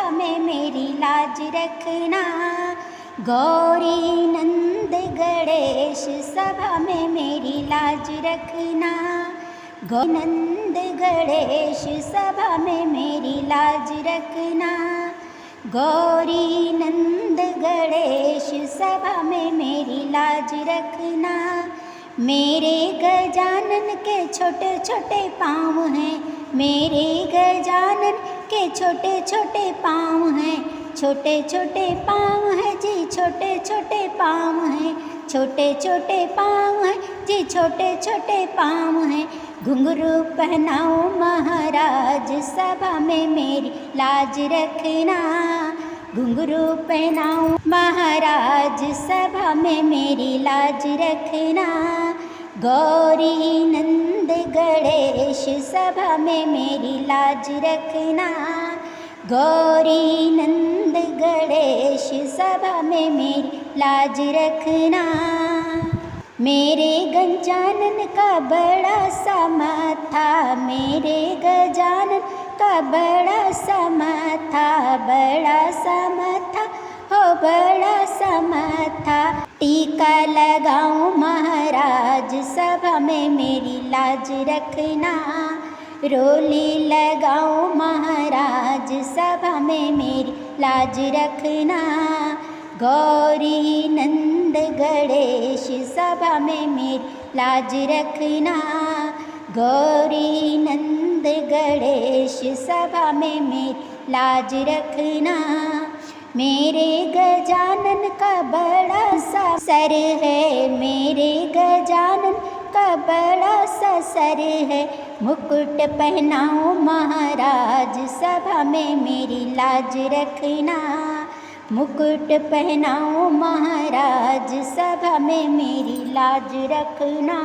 सभा में मेरी लाज रखना। गौरी नंद गणेश सभा में मेरी लाज रखना। गौरी नंद गणेश सभा में मेरी लाज रखना। गौरी नंद गणेश सभा में मेरी लाज रखना। मेरे गजानन के छोटे छोटे पाँव हैं, मेरे गजानन के छोटे छोटे पाँव हैं, छोटे छोटे पाँव हैं जी, छोटे छोटे पाँव हैं, छोटे छोटे पाँव हैं जी, छोटे छोटे पाँव हैं। घुंघरू पहनाओ महाराज सभा में मेरी लाज रखना। घुंघरू पहनाओ महाराज सभा में मेरी लाज रखना। गौरी नंद गणेश सभा में मेरी लाज रखना। गौरी नंद गणेश सभा में मेरी लाज रखना। मेरे गजानन का बड़ा सा माथा, मेरे गजानन का बड़ा सा माथा, बड़ा सा माथा हो बड़ा सा माथा। टीका लगाऊं महाराज सभा में मेरी लाज रखना। रोली लगाऊं महाराज सभा में मेरी लाज रखना। गौरी नंद गणेश सभा में मेरी लाज रखना। गौरी नंद गणेश सभा में मेरी लाज रखना। मेरे गजानन का बड़ा सा सर है, मेरे गजानन का बड़ा सा सर है। मुकुट पहनाओ महाराज सभा में मेरी लाज रखना। मुकुट पहनाओ महाराज सभा में मेरी लाज रखना।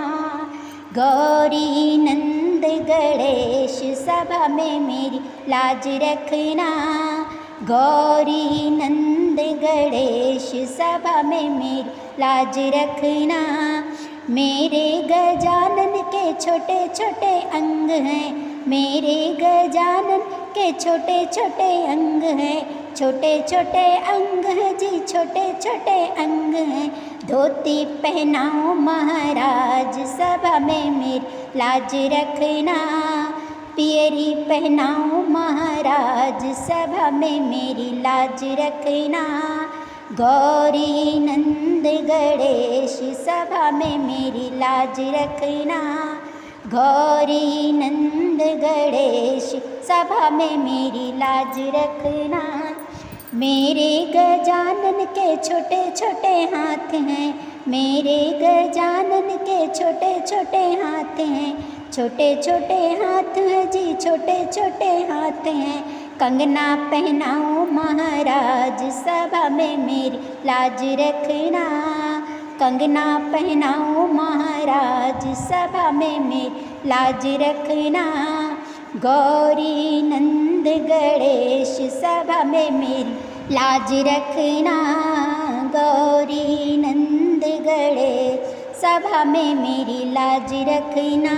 गौरी नंद गणेश सभा में मेरी लाज रखना। गौरी नंद गणेश सभा में मेरी लाज रखना। मेरे गजानन के छोटे छोटे अंग हैं, मेरे गजानन के छोटे छोटे अंग हैं, छोटे छोटे अंग हैं जी, छोटे छोटे अंग हैं। धोती पहनाओ महाराज सभा में मेरी लाज रखना। पियरी पहनाओ महाराज सभा में मेरी लाज रखना। गौरी नंद गणेश सभा में मेरी लाज रखना। गौरी नंद गणेश सभा में मेरी लाज रखना। मेरे गजानन के छोटे छोटे हाथ हैं, मेरे गजानन के छोटे छोटे हाथ हैं, छोटे छोटे हाथ हैं जी, छोटे छोटे हाथ हैं। कंगना पहनाओ महाराज सभा में मेरी लाज रखना। कंगना पहनाओ महाराज सभा में मेरी लाज रखना। गौरी नंद गणेश सभा में मेरी लाज रखना। गौरी नंद गणेश सभा में मेरी लाज रखना।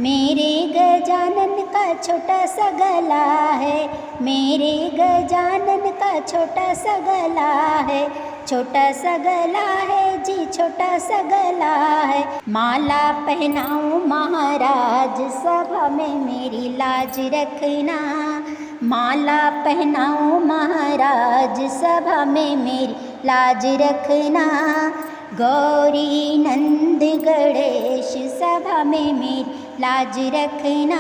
मेरे गजानन का छोटा सा गला है, मेरे गजानन का छोटा सा गला है, छोटा सा गला है जी, छोटा सा गला है। माला पहनाओ महाराज सभा में मेरी लाज रखना। माला पहनाओ महाराज सभा में मेरी लाज रखना। गौरी नंद गणेश सभा में मेरी लाज रखना।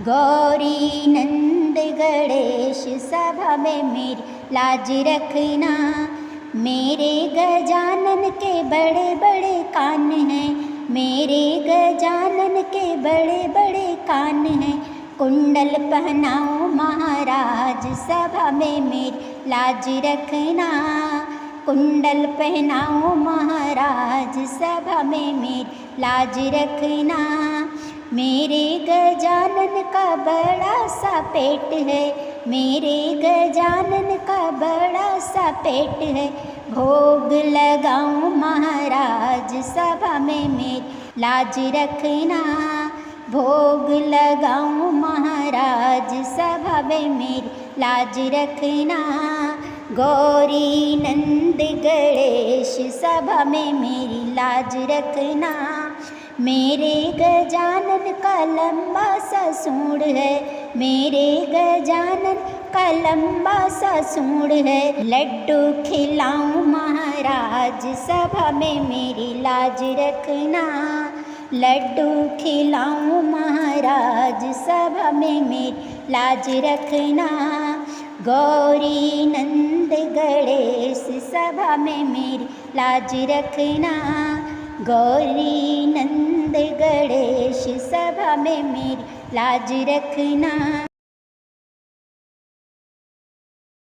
गौरी नंद गणेश सभा में मेरी लाज रखना। मेरे गजानन के बड़े बड़े कान हैं, मेरे गजानन के बड़े बड़े कान हैं। कुंडल पहनाओ महाराज सभा में मेरी लाज रखना। कुंडल पहनाओ महाराज सभा में मेरी लाज रखना। मेरे गजानन का बड़ा सा पेट है, मेरे गजानन का बड़ा सा पेट है। भोग लगाऊं महाराज सभा में मेरी लाज रखना। भोग लगाऊं महाराज सभा में मेरी लाज रखना। गौरी नंद गणेश सभा में मेरी लाज रखना। मेरे गजानन का लंबा सा सूंड है, मेरे गजानन का लंबा सा सूंड है। लड्डू खिलाऊं महाराज सभा में मेरी लाज रखना। लड्डू खिलाऊं महाराज सभा में मेरी लाज रखना। गौरी नंद गणेश सभा में मेरी लाज रखना। गौरी नंद गणेश सभा में मेरी लाज रखना।